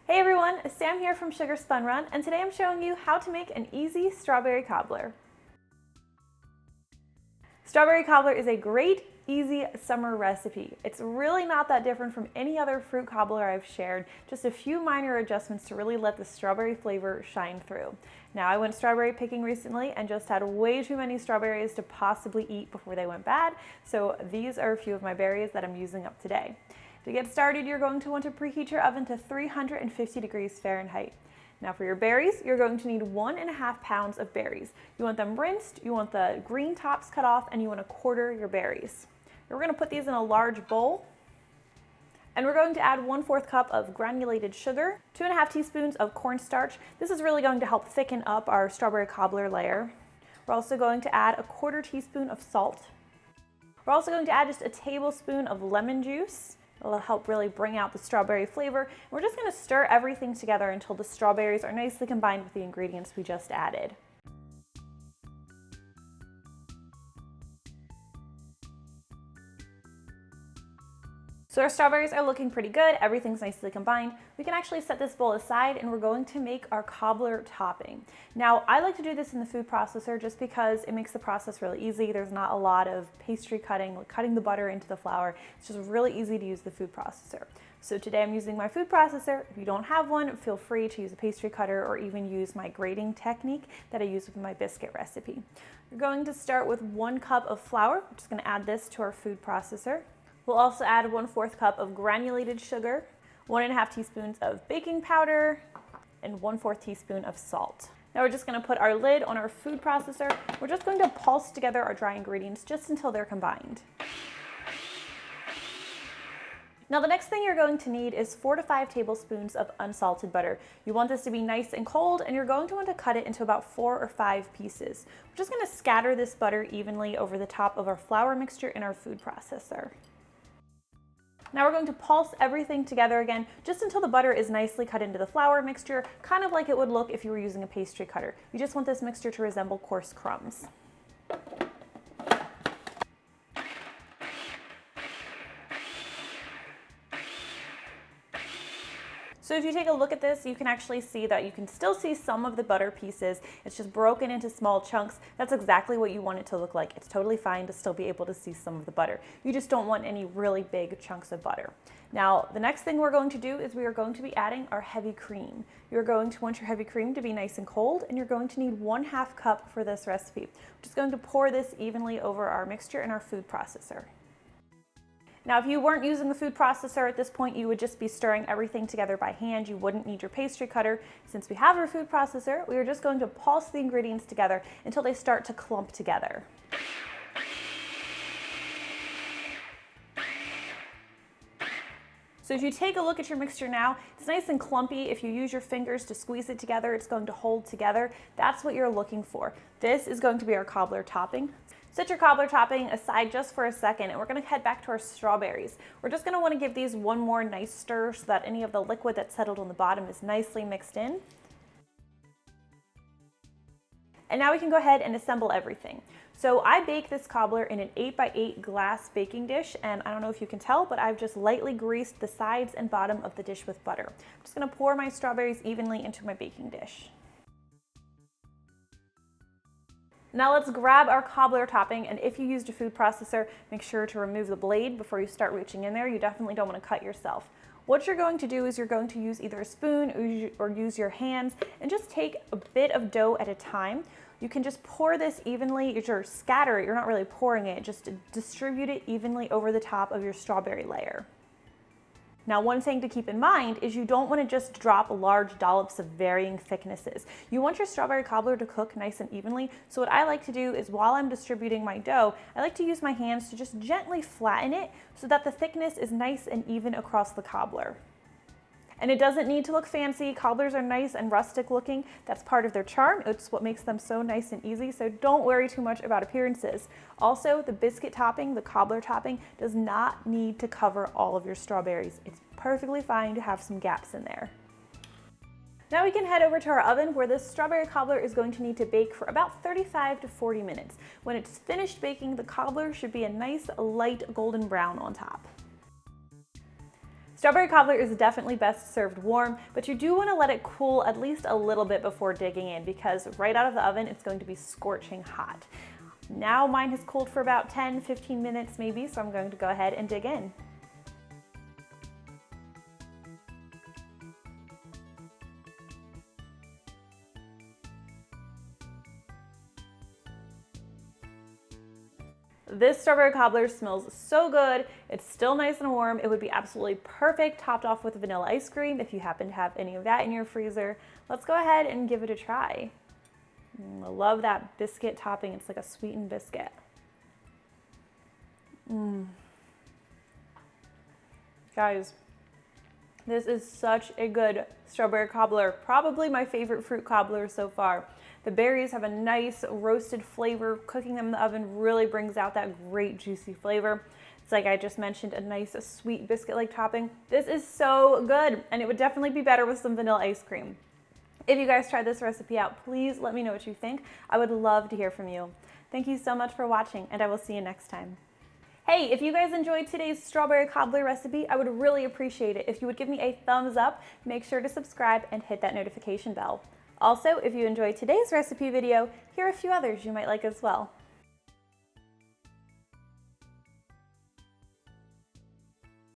Hey everyone, Sam here from Sugar Spun Run, and today I'm showing you how to make an easy strawberry cobbler. Strawberry cobbler is a great, easy summer recipe. It's really not that different from any other fruit cobbler I've shared, just a few minor adjustments to really let the strawberry flavor shine through. Now, I went strawberry picking recently and just had way too many strawberries to possibly eat before they went bad, so these are a few of my berries that I'm using up today. To get started, you're going to want to preheat your oven to 350 degrees Fahrenheit. Now for your berries, you're going to need 1.5 pounds of berries. You want them rinsed, you want the green tops cut off, and you want to quarter your berries. We're going to put these in a large bowl, and we're going to add 1/4 cup of granulated sugar, 2.5 teaspoons of cornstarch. This is really going to help thicken up our strawberry cobbler layer. We're also going to add 1/4 teaspoon of salt. We're also going to add just a tablespoon of lemon juice. It'll help really bring out the strawberry flavor. We're just going to stir everything together until the strawberries are nicely combined with the ingredients we just added. So our strawberries are looking pretty good, everything's nicely combined. We can actually set this bowl aside and we're going to make our cobbler topping. Now, I like to do this in the food processor just because it makes the process really easy. There's not a lot of pastry cutting, like cutting the butter into the flour. It's just really easy to use the food processor. So today I'm using my food processor. If you don't have one, feel free to use a pastry cutter or even use my grating technique that I use with my biscuit recipe. We're going to start with 1 cup of flour. We're just going to add this to our food processor. We'll also add 1/4 cup of granulated sugar, 1.5 teaspoons of baking powder, and 1/4 teaspoon of salt. Now we're just going to put our lid on our food processor. We're just going to pulse together our dry ingredients just until they're combined. Now the next thing you're going to need is 4 to 5 tablespoons of unsalted butter. You want this to be nice and cold, and you're going to want to cut it into about 4 or 5 pieces. We're just going to scatter this butter evenly over the top of our flour mixture in our food processor. Now we're going to pulse everything together again just until the butter is nicely cut into the flour mixture, kind of like it would look if you were using a pastry cutter. You just want this mixture to resemble coarse crumbs. So if you take a look at this, you can actually see that you can still see some of the butter pieces. It's just broken into small chunks. That's exactly what you want it to look like. It's totally fine to still be able to see some of the butter. You just don't want any really big chunks of butter. Now, the next thing we're going to do is we are going to be adding our heavy cream. You're going to want your heavy cream to be nice and cold, and you're going to need 1/2 cup for this recipe. We're just going to pour this evenly over our mixture in our food processor. Now, if you weren't using the food processor at this point, you would just be stirring everything together by hand. You wouldn't need your pastry cutter. Since we have our food processor, we are just going to pulse the ingredients together until they start to clump together. So if you take a look at your mixture now, it's nice and clumpy. If you use your fingers to squeeze it together, it's going to hold together. That's what you're looking for. This is going to be our cobbler topping. Set your cobbler topping aside just for a second, and we're going to head back to our strawberries. We're just going to want to give these one more nice stir so that any of the liquid that's settled on the bottom is nicely mixed in. And now we can go ahead and assemble everything. So I bake this cobbler in an 8x8 glass baking dish, and I don't know if you can tell, but I've just lightly greased the sides and bottom of the dish with butter. I'm just going to pour my strawberries evenly into my baking dish. Now let's grab our cobbler topping, and if you used a food processor, make sure to remove the blade before you start reaching in there. You definitely don't want to cut yourself. What you're going to do is you're going to use either a spoon or use your hands and just take a bit of dough at a time. You can just pour this evenly, or scatter it, you're not really pouring it, just distribute it evenly over the top of your strawberry layer. Now, one thing to keep in mind is you don't want to just drop large dollops of varying thicknesses. You want your strawberry cobbler to cook nice and evenly. So what I like to do is while I'm distributing my dough, I like to use my hands to just gently flatten it so that the thickness is nice and even across the cobbler. And it doesn't need to look fancy. Cobblers are nice and rustic looking. That's part of their charm. It's what makes them so nice and easy. So don't worry too much about appearances. Also, the biscuit topping, the cobbler topping, does not need to cover all of your strawberries. It's perfectly fine to have some gaps in there. Now we can head over to our oven where this strawberry cobbler is going to need to bake for about 35 to 40 minutes. When it's finished baking, the cobbler should be a nice light golden brown on top. Strawberry cobbler is definitely best served warm, but you do want to let it cool at least a little bit before digging in, because right out of the oven it's going to be scorching hot. Now mine has cooled for about 10-15 minutes maybe, so I'm going to go ahead and dig in. This strawberry cobbler smells so good. It's still nice and warm. It would be absolutely perfect topped off with vanilla ice cream if you happen to have any of that in your freezer. Let's go ahead and give it a try. I love that biscuit topping. It's like a sweetened biscuit. Guys, this is such a good strawberry cobbler. Probably my favorite fruit cobbler so far. The berries have a nice roasted flavor. Cooking them in the oven really brings out that great juicy flavor. It's like I just mentioned, a nice sweet biscuit-like topping. This is so good, and it would definitely be better with some vanilla ice cream. If you guys try this recipe out, please let me know what you think. I would love to hear from you. Thank you so much for watching, and I will see you next time. Hey, if you guys enjoyed today's strawberry cobbler recipe, I would really appreciate it if you would give me a thumbs up. Make sure to subscribe and hit that notification bell. Also, if you enjoyed today's recipe video, here are a few others you might like as well.